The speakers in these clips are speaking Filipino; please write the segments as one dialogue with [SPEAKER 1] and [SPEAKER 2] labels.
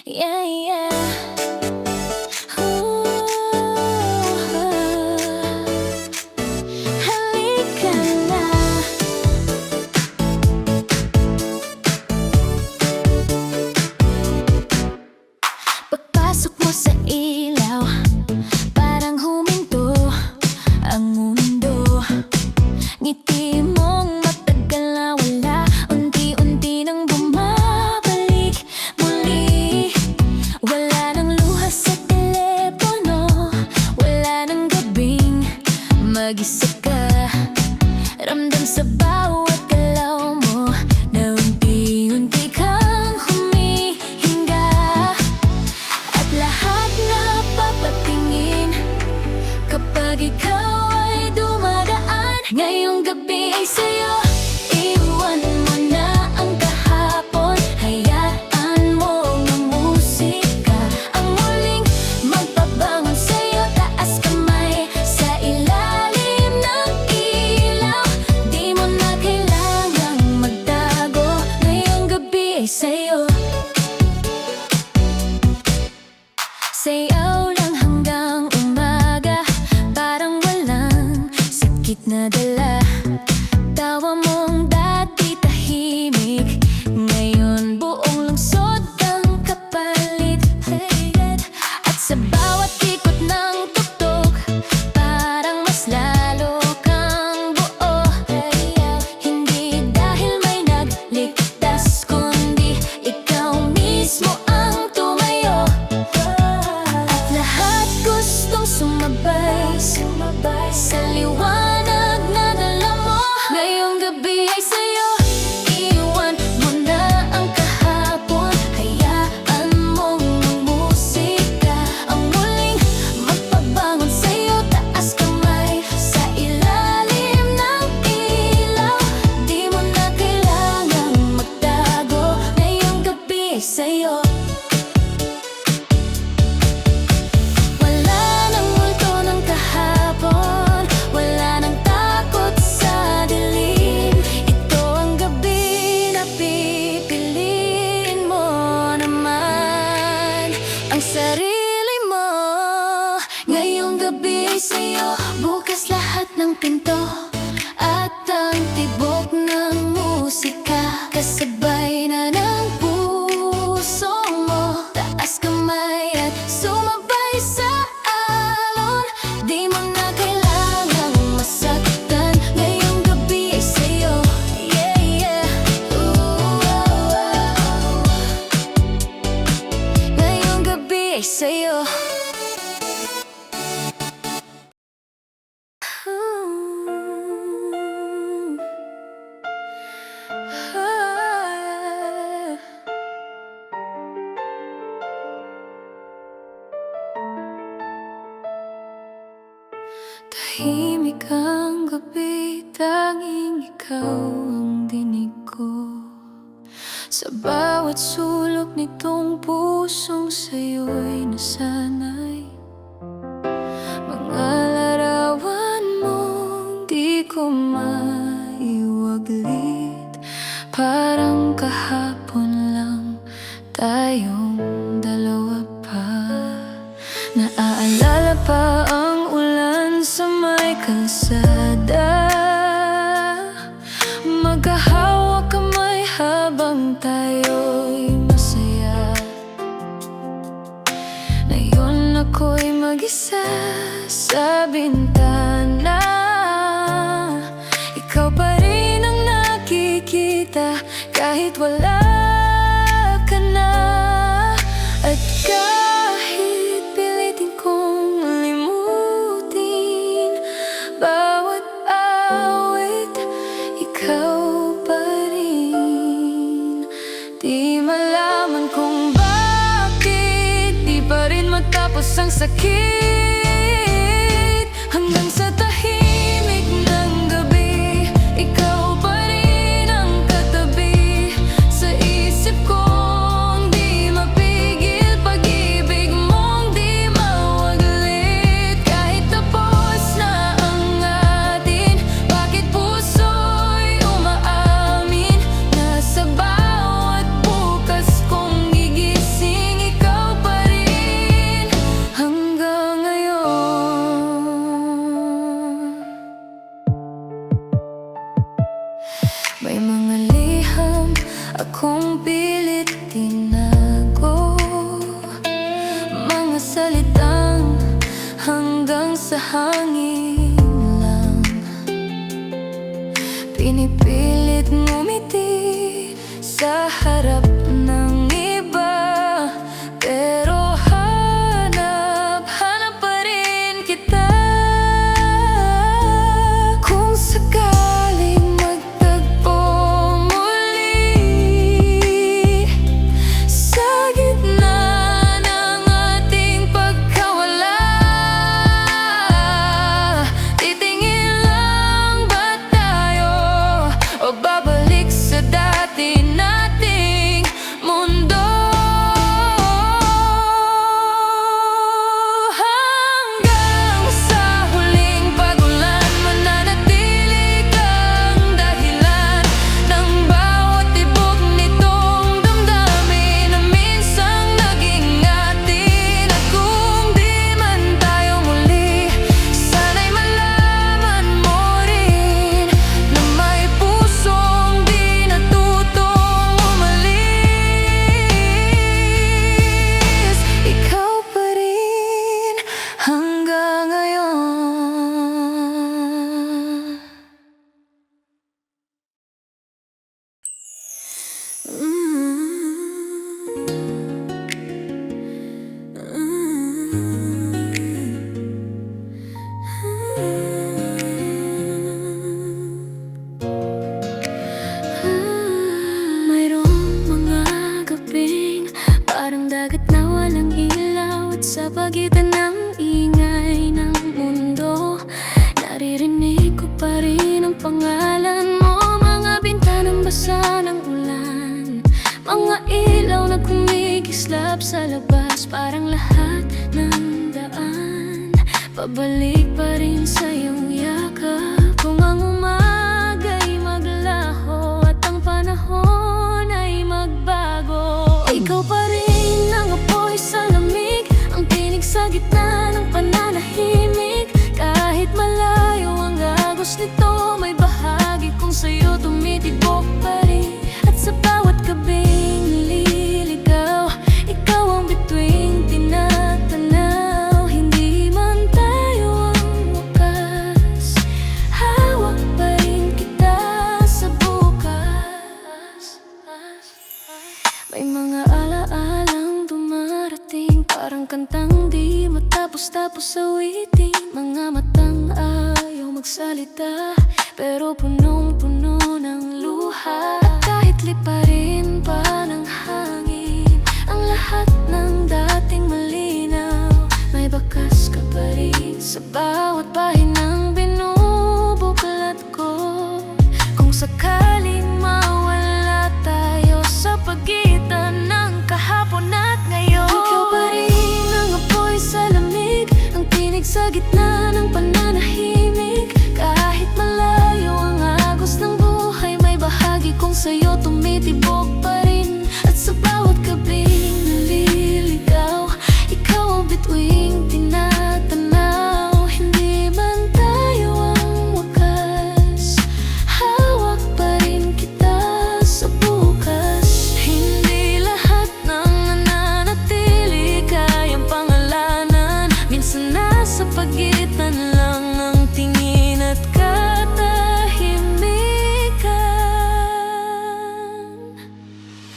[SPEAKER 1] Yeah, yeah. Ooh, halika na. Pagpasok mo sa ilaw, parang huminto ang mundo. Ngiti mong matagal na wala, unti-unti nang bumabalik muli. Wala nang luha sa telepono, wala nang gabing mag-isa ka. Ramdam sa bawat galaw mo na unti-unti kang humihinga. At lahat na papatingin kapag ikaw ay dumadaan. Ngayong gabi ay sa'yo, iwan mo na ang kahapon. Hayaan mo ang musika ang muling magpabangon sa'yo. Taas kamay sa ilalim ng ilaw, di mo na kailangang magtago. Ngayong gabi ay sa'yo. Sayaw lang hanggang umaga, parang walang sakit na dala. Tawa mong dati tahimik, ngayon buong lungsod ang kapalit. At sa bawat ikot ng tuktok, parang mas lalo kang buo. Hindi dahil may nagligtas, kundi ikaw mismo ang tumayo. At lahat gustong sumabay sa liwanag na dala mo. Ngayong gabi ay sa'yo, iwan mo na ang kahapon. Hayaan mong ang musika ang muling magpabangon sa'yo. Taas kamay sa ilalim ng ilaw, di mo na kailangang magtago. Ngayong gabi ay sa'yo. Wala nang multo ng kahapon, wala nang takot sa dilim. Ito ang gabi na pipiliin mo naman ang sarili mo. Ngayong gabi ay sa'yo, bukas lahat ng pinto at ang tibok ng musika, kasabay na ng puso mo. Taas kamay at sumabay sa alon, di mo na kailangang masaktan. Ngayong gabi ay sa'yo, yeah, yeah. Ngayong gabi ay sa'yo. Tahimik ang gabi, tanging ikaw ang dinig ko. Sa bawat sulok nitong pusong sa'yo'y nasanay. Mga larawan mong di ko maiwaglit, parang kahapon lang tayong dalawa pa. Naaalala pa ang ulan sa may kalsada, magkahawak kamay habang tayo'y masaya. Ngayon ako'y mag-isa sa bintana, ikaw pa rin ang nakikita kahit wala ka na. At kahit pilitin kong limutin bawat awit, ikaw pa rin. Di malaman kung bakit di pa rin matapos ang sakit. Hanggang sa tahimik ng gabi, ikaw pa rin ang katabi. Sa isip kong di mapigil, pag-ibig mong di mawaglit. Kahit tapos na ang atin, bakit puso'y umaamin na sa bawat bukas kong gigising, sa hangin lang. Pinipilit ngumiti sa harap ng iba, pero hanap pa rin kita. Kung sakaling magtagpo muli sa gitna ng ating pagkawala, titingin lang ba tayo o babalik sa dati nating mundo? Hanggang sa huling pagulan, mananatili kang dahilan ng bawat tibok nitong damdamin na minsang naging atin. At kung di man tayo muli, sana'y malaman mo rin na may pusong di natutong umalis. Ikaw pa rin hanggang ngayon. Mayroong mga gabing parang dagat na walang ilaw, at sa pagitan ng ingay ng mundo, naririnig ko pa rin ang pangalan mo. Mga bintanang basa ng ulan, mga ilaw na kumikislap sa labas, parang lahat ng daan pabalik pa rin sa iyong yakap. Kung ang umaga'y maglaho at ang panahon ay magbago, ikaw pa rin ang apoy sa lamig, ang tinig sa gitna ng pananahimik. Kahit malayo ang agos nito, may bahagi kong sa'yo tumitibok pa rin. At sa bawat gabing nililigaw, ikaw ang bituing tinatanaw. Hindi man tayo ang wakas, hawak pa rin kita sa bukas. May mga alaalang dumarating, parang kantang di matapos-tapos awitin. Mga matang ayaw magsalita, pero punong-puno ng luha. At kahit liparin pa ng hangin ang lahat ng dating malinaw, may bakas ka pa rin sa bawat pahinang binubuklat ko. Kung sakaling mawala tayo sa pagitan ng kahapon at ngayon, ikaw pa rin ang apoy sa lamig, ang tinig sa gitna ng pananahimik. Kahit malayo ang agos ng buhay, may bahagi kong sa'yo tumitibok pa rin. At sa bawat gabing naliligaw, ikaw ang bituing tinatanaw. Hindi man tayo ang wakas, hawak pa rin kita sa bukas. Hindi lahat ng nananatili kayang pangalanan, minsan nasa pagitan lang ang tingin at katahimikan.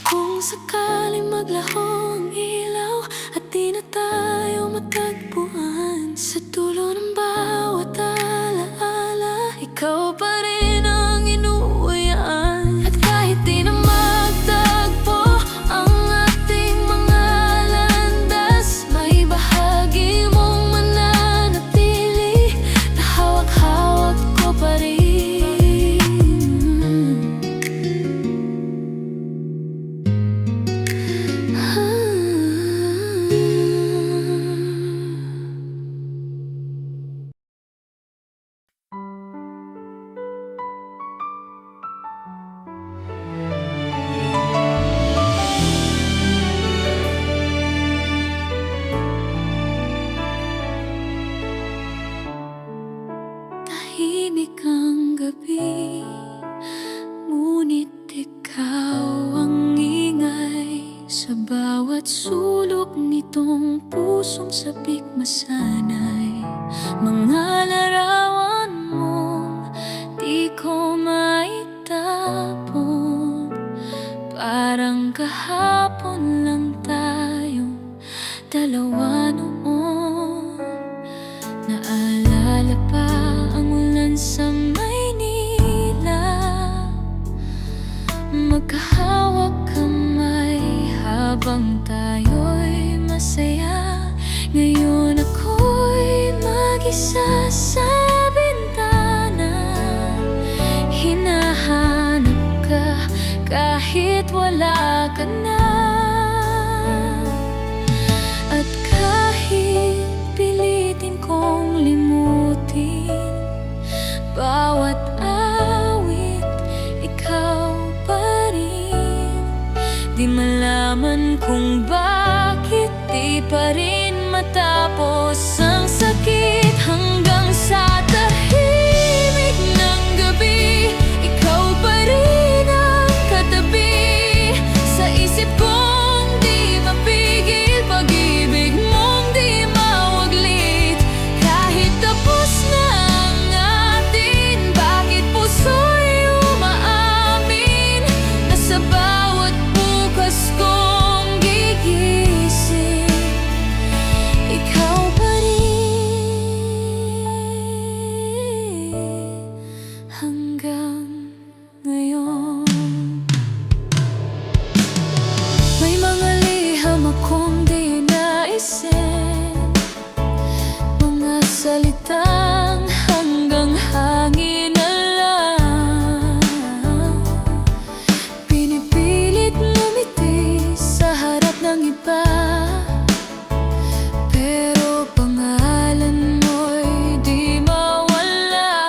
[SPEAKER 1] Kung sakaling maglaho ang ilaw at di na tayo matagpuan, sa dulo ng bawat alaala, ikaw pa rin ang inuuwian. At kahit di na magtagpo ang ating mga landas, may bahagi mong mananatili na hawak-hawak ko pa rin. Tahimik ang gabi, ngunit ikaw ang ingay sa bawat sulok nitong pusong sabik masanay. Mga larawan mo di ko maitapon. Parang kahapon lang tayong dalawa noon. Naalala pa ang ulan sa Maynila, magkahawak kamay habang tayo'y masaya. Ngayon ako'y mag-isa sa bintana, hinahanap ka kahit wala ka na. At kahit pilitin kong limutin bawat awit, ikaw pa rin. Di malaman kung bakit di pa rin matapos ang sakit. Hanggang sa tahimik ng gabi, ikaw pa rin ang katabi. Sa isip kong di mapigil, pag-ibig mong di mawaglit. Kahit tapos na ang atin, bakit puso'y umaamin na sa bawat bukas kong gigising, ikaw pa rin hanggang ngayon. May mga liham akong di naisin, mga salitang hanggang hangin na lang. Pinipilit ngumiti sa harap ng iba, pero pangalan mo'y di mawala.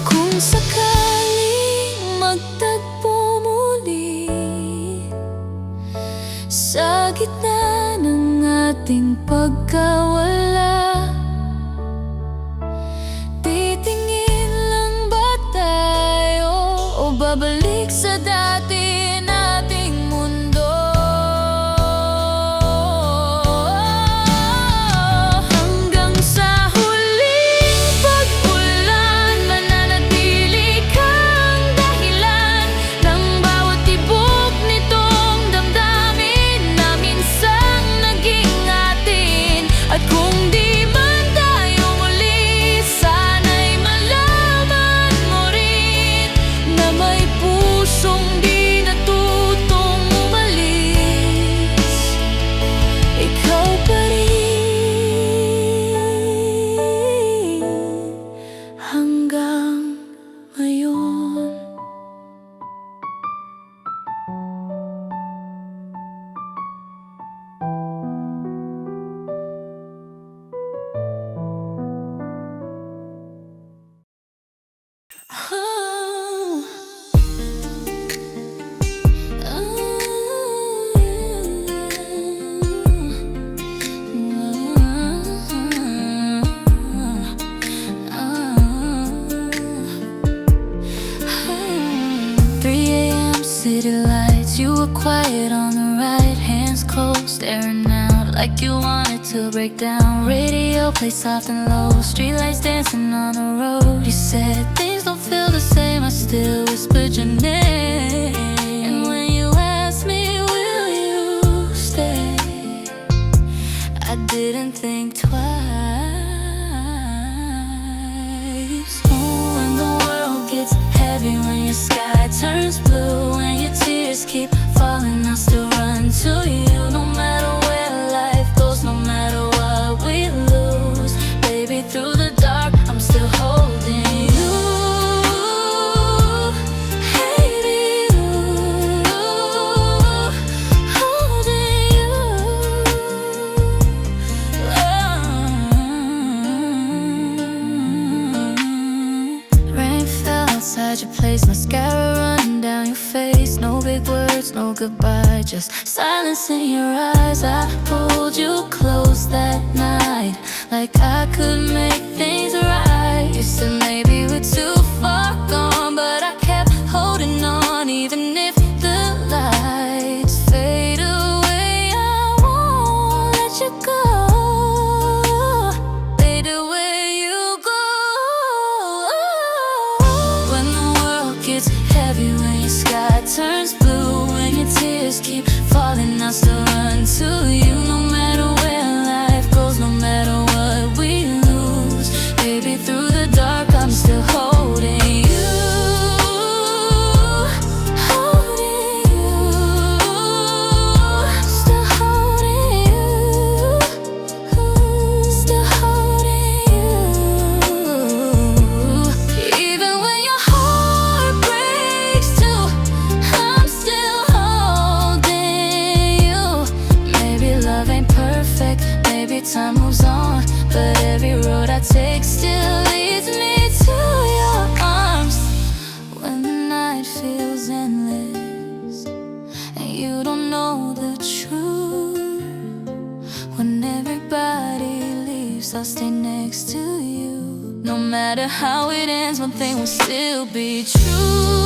[SPEAKER 1] Kung sakaling magtagpo muli sa gitna ng ating pagkawala, titingin lang ba tayo o babalik sa dati nating mundo? Hanggang sa huling pag-ulan, mananatili kang dahilan ng bawat tibok nitong damdamin na minsang naging atin. At kung di man tayo muli, sana'y malaman mo rin na may pusong di natutong umalis, ikaw pa rin hanggang ngayon. City lights, you were quiet on the right, hands closed, staring out like you wanted to break down. Radio plays soft and low, streetlights dancing on the road. You said things don't feel the same, I still whispered your name. And when you asked me, will you stay, I didn't think twice. Oh, when the world gets heavy, when your sky turns blue, when your tears keep falling, I'll still run to you. No matter where life goes, no matter what we lose, baby, through the dark, I'm still holding you. Baby, holding you. Rain fell outside your place, mascara running down your face. No big words, no goodbye, just silence in your eyes. I pulled you close that night, like I could make things right. You said maybe we're too far gone, but I kept holding on. Even if the lights fade away, I won't let you go. time moves on, but every road I take still leads me to your arms. When the night feels endless and you don't know the truth, when everybody leaves, I'll stay next to you. No matter how it ends, one thing will still be true.